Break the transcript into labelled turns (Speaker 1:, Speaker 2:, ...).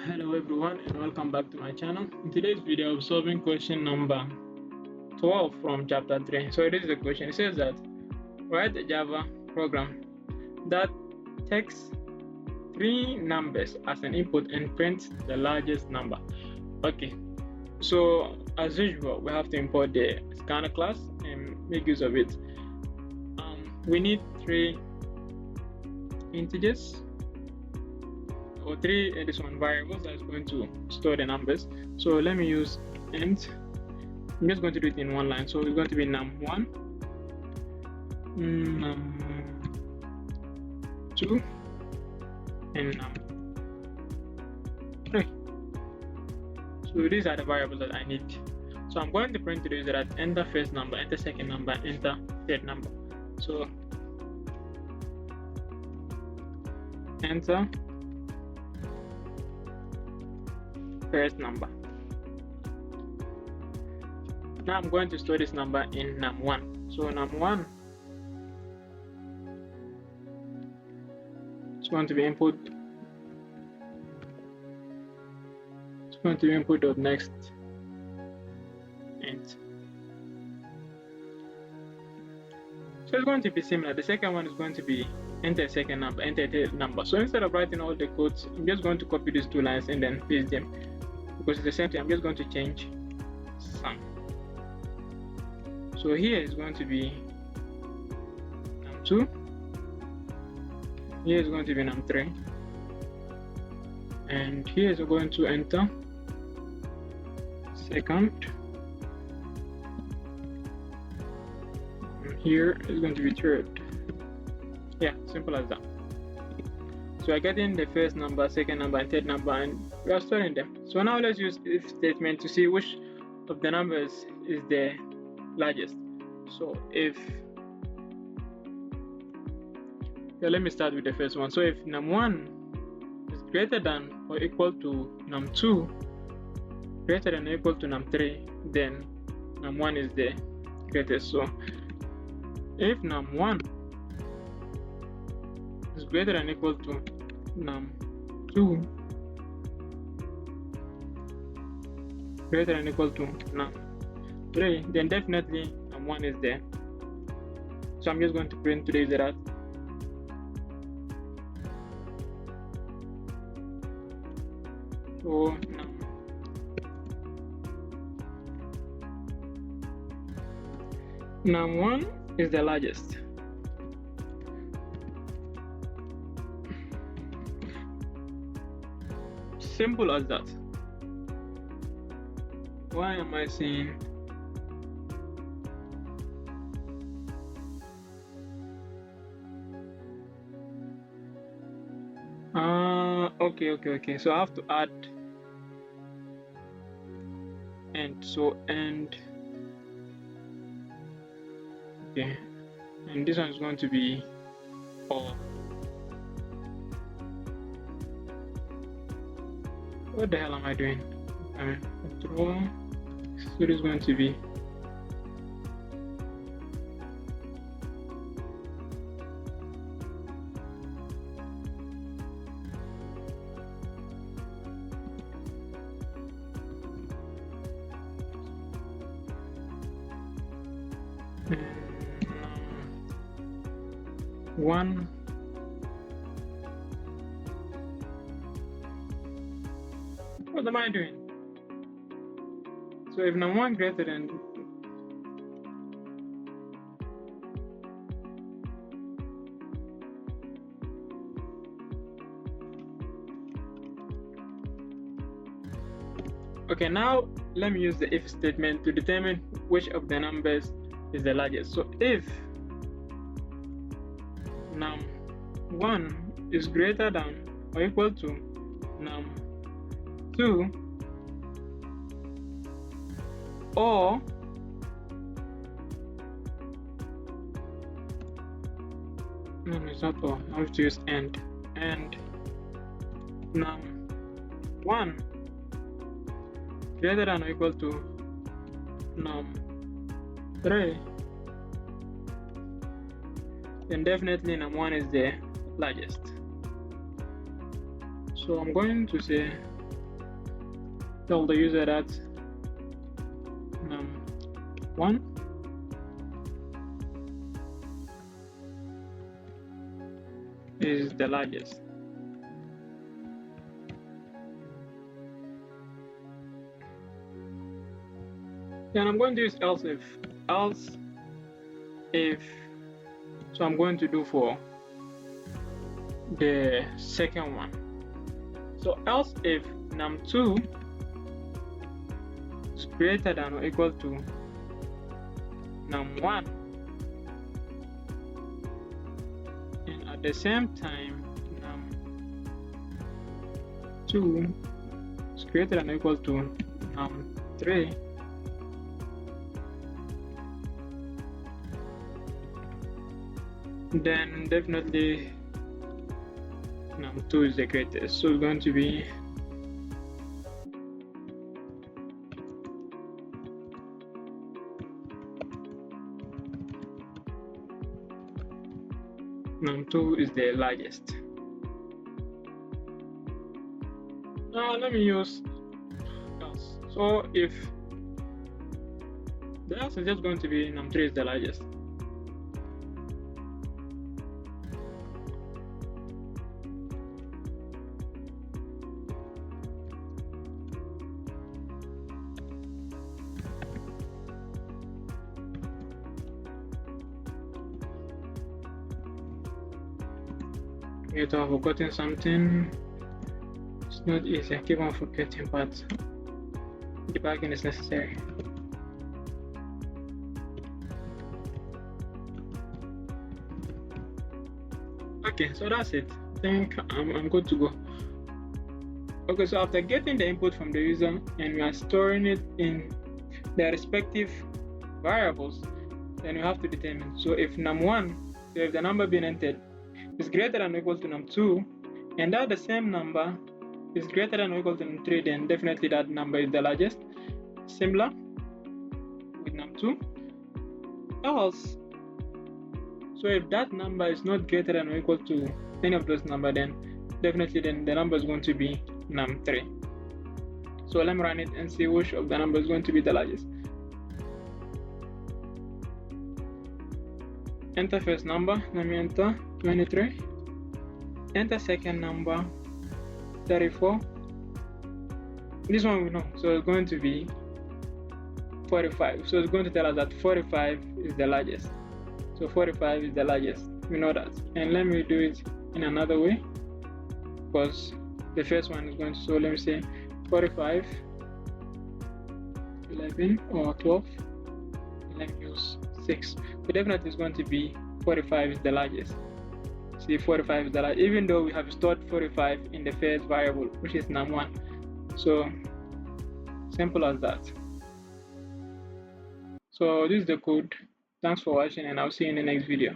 Speaker 1: Hello everyone and welcome back to my channel. In today's video I'm solving question number 12 from chapter 3. So this is the question. It says that write a Java program that takes three numbers as an input and prints the largest number. Okay, so as usual we have to import the scanner class and make use of it. We need three integers or three variables that is going to store the numbers. So let me use int. I'm just going to do it in one line. So it's going to be num1, num2, and num3. So these are the variables that I need. So I'm going to print to the user that enter first number, enter second number, enter third number. So enter first number. Now I'm going to store this number in num1. So num1 is going to be input. It's going to be input of next int. So it's going to be similar. The second one is going to be enter second number, enter third number. So instead of writing all the codes, I'm just going to copy these two lines and then paste them. Because it's the same thing, I'm just going to change some. So here is going to be num2, here is going to be num3, and here is going to enter second, and here is going to be third. Yeah, simple as that. So I get in the first number, second number, and third number, and we are storing them. So now let's use if statement to see which of the numbers is the largest. So if let me start with the first one. So if num1 is greater than or equal to num2, greater than or equal to num3, then num1 is the greatest. So if num1 is greater than or equal to num2, greater than or equal to num3, then definitely num1 is there. So I'm just going to print today's that. So num1 is the largest. Simple as that. Why am I saying okay, so I have to add and so and okay, and this one is going to be all. What the hell am I doing? Control. So it is going to be one. What am I doing? So if num1 greater than okay, now let me use the if statement to determine which of the numbers is the largest. So if num1 is greater than or equal to num2, or no, it's not or. I have to use and num1 greater than or equal to num3, then definitely num1 is the largest. So I'm going to say tell the user that num1 is the largest. Then I'm going to use else if, so I'm going to do for the second one. So else if num2 is greater than or equal to num1, and at the same time num2 is greater than or equal to num3, then definitely num2 is the greatest. So it's going to be num2 is the largest. Now let me use else. So if the else is just going to be num3 is the largest. Wait, I've forgotten something. It's not easy, I keep on forgetting, but debugging is necessary. Okay, so that's it. I think I'm good to go. Okay, so after getting the input from the user and we are storing it in their respective variables, then you have to determine. So if num1, so if the number being entered is greater than or equal to num2, and that the same number is greater than or equal to num3, then definitely that number is the largest. Similar with num2. Else, so if that number is not greater than or equal to any of those numbers, then definitely then the number is going to be num3. So let me run it and see which of the number is going to be the largest. Enter first number, let me enter 23. Enter second number, 34. This one we know, so it's going to be 45. So it's going to tell us that 45 is the largest. So 45 is the largest, we know that. And let me do it in another way, because the first one is going to, so let me say 45, 11 or 12, and let me use 6. So definitely it's going to be 45 is the largest. See, 45 is the largest, even though we have stored 45 in the first variable, which is num1. So simple as that. So this is the code. Thanks for watching, and I'll see you in the next video.